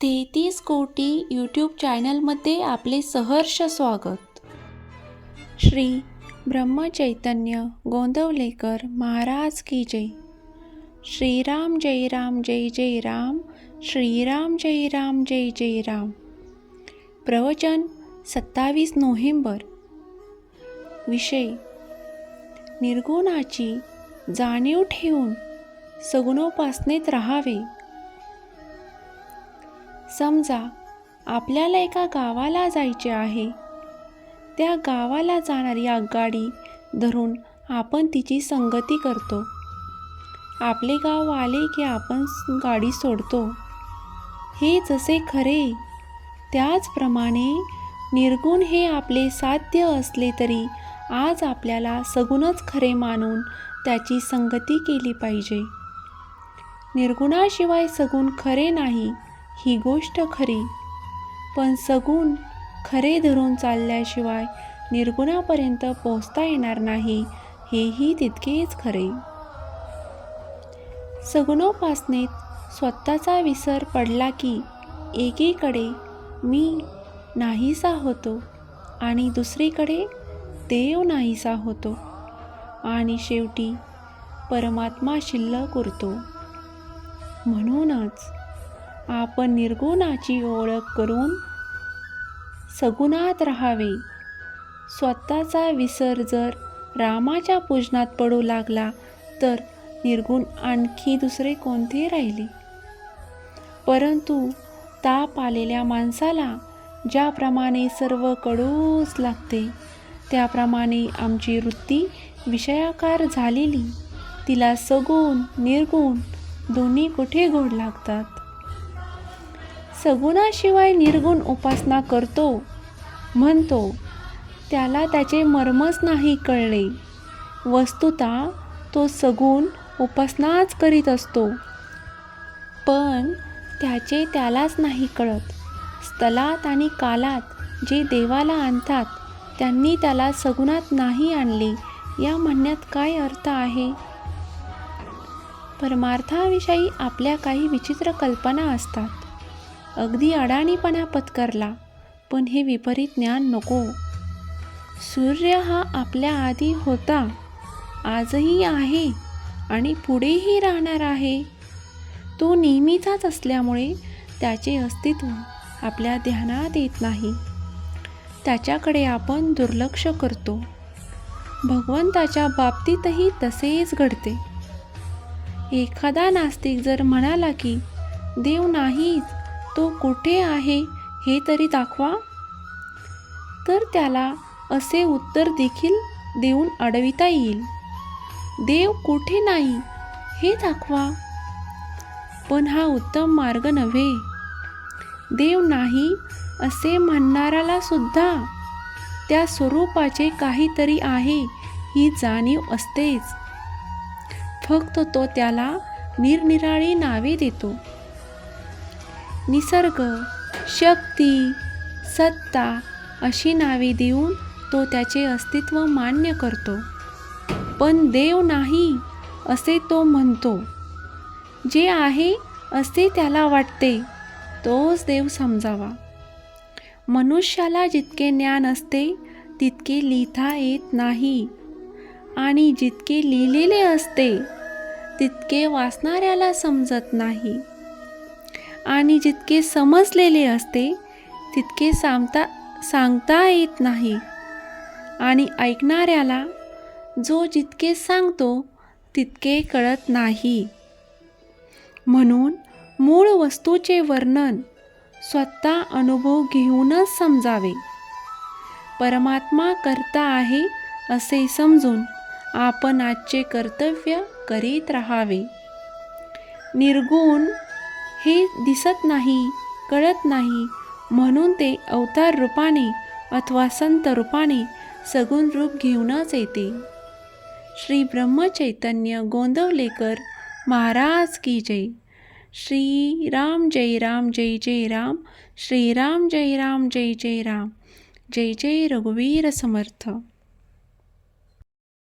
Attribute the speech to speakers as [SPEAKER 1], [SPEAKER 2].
[SPEAKER 1] 33 कोटी यूट्यूब चॅनलमध्ये आपले सहर्ष स्वागत. श्री ब्रह्मचैतन्य गोंदवलेकर महाराज की जय. श्रीराम जय राम जय जय राम, श्रीराम जय राम जय जय राम. प्रवचन 27 नोव्हेंबर. विषय: निर्गुणाची जाणीव ठेवून सगुणोपासनेत राहावे. समजा आपल्याला एका गावाला जायचे आहे. त्या गावाला जाणारी आगगाडी धरून आपण तिची संगती करतो. आपले गाव आले की आपण गाडी सोडतो. हे जसे खरे, त्याचप्रमाणे निर्गुण हे आपले साध्य असले तरी आज आपल्याला सगुणच खरे मानून त्याची संगती केली पाहिजे. निर्गुणाशिवाय सगुण खरे नाही ही गोष्ट खरी, पण सगुण खरे धरून चालल्याशिवाय निर्गुणापर्यंत पोहोचता येणार नाही हेही तितकेच खरे. सगुणोपासनेत स्वतःचा विसर पडला की एकीकडे मी नाहीसा होतो आणि दुसरीकडे देव नाहीसा होतो आणि शेवटी परमात्मा शिल्लक उरतो. म्हणूनच आपण निर्गुणाची ओळख करून सगुणात राहावे. स्वतःचा विसर जर रामाच्या पूजनात पडू लागला तर निर्गुण आणखी दुसरे कोणते राहिले. परंतु ताप आलेल्या माणसाला ज्याप्रमाणे सर्व कडूच लागते, त्याप्रमाणे आमची वृत्ती विषयाकार झालेली, तिला सगुण निर्गुण दोन्ही कुठे गोड लागतात. सगुणाशिवाय निर्गुण उपासना करतो म्हणतो, त्याला त्याचे मर्मच नाही कळले. वस्तुतः तो सगुण उपासनाच करीत असतो, पण त्याचे त्यालाच नाही कळत. स्थलात आणि कालात जे देवाला आणतात त्यांनी त्याला सगुणात नाही आणले या म्हणण्यात काय अर्थ आहे? परमार्थाविषयी आपल्या काही विचित्र कल्पना असतात. अगदी अडाणीपणा पत्करला, पण हे विपरीत ज्ञान नको. सूर्य हा आपल्या आधी होता, आजही आहे आणि पुढेही राहणार आहे. तो नेहमीचाच असल्यामुळे त्याचे अस्तित्व आपल्या ध्यानात येत नाही. त्याच्याकडे आपण दुर्लक्ष करतो. भगवंताच्या बाबतीतही तसेच घडते. एखादा नास्तिक जर म्हणाला की देव नाहीच, तो कुठे आहे हे तरी दाखवा, तर त्याला असे उत्तर देखील देऊन अडविता येईल. देव कुठे नाही हे दाखवा, पण हा उत्तम मार्ग नव्हे. देव नाही असे म्हणणाऱ्याला सुद्धा त्या स्वरूपाचे काहीतरी आहे ही जाणीव असतेच. फक्त तो त्याला निरनिराळी नावे देतो. निसर्ग, शक्ती, सत्ता अशी नावे देऊन तो त्याचे अस्तित्व मान्य करतो, पण देव नाही असे तो म्हणतो. जे आहे असे त्याला वाटते तोच देव समजावा. मनुष्याला जितके ज्ञान असते तितके लिहिता येत नाही, आणि जितके लिहिलेले असते तितके वाचणाऱ्याला समजत नाही, आणि जितके समजलेले असते तितके सांगता येत नाही, आणि ऐकणाऱ्याला जो जितके सांगतो तितके कळत नाही. म्हणून मूळ वस्तूचे वर्णन स्वतः अनुभव घेऊनच समजावे. परमात्मा करता आहे असे समजून आपण आजचे कर्तव्य करीत राहावे. निर्गुण हे दिसत नाही, कळत नाही, म्हणून ते अवतार रूपाने अथवा संत रूपाने सगुण रूप घेऊनच येते. श्री ब्रह्मचैतन्य गोंदवलेकर महाराज की जय. श्री राम जय राम जय जय राम, श्रीराम जय राम जय जय राम. जय जय रघुवीर समर्थ.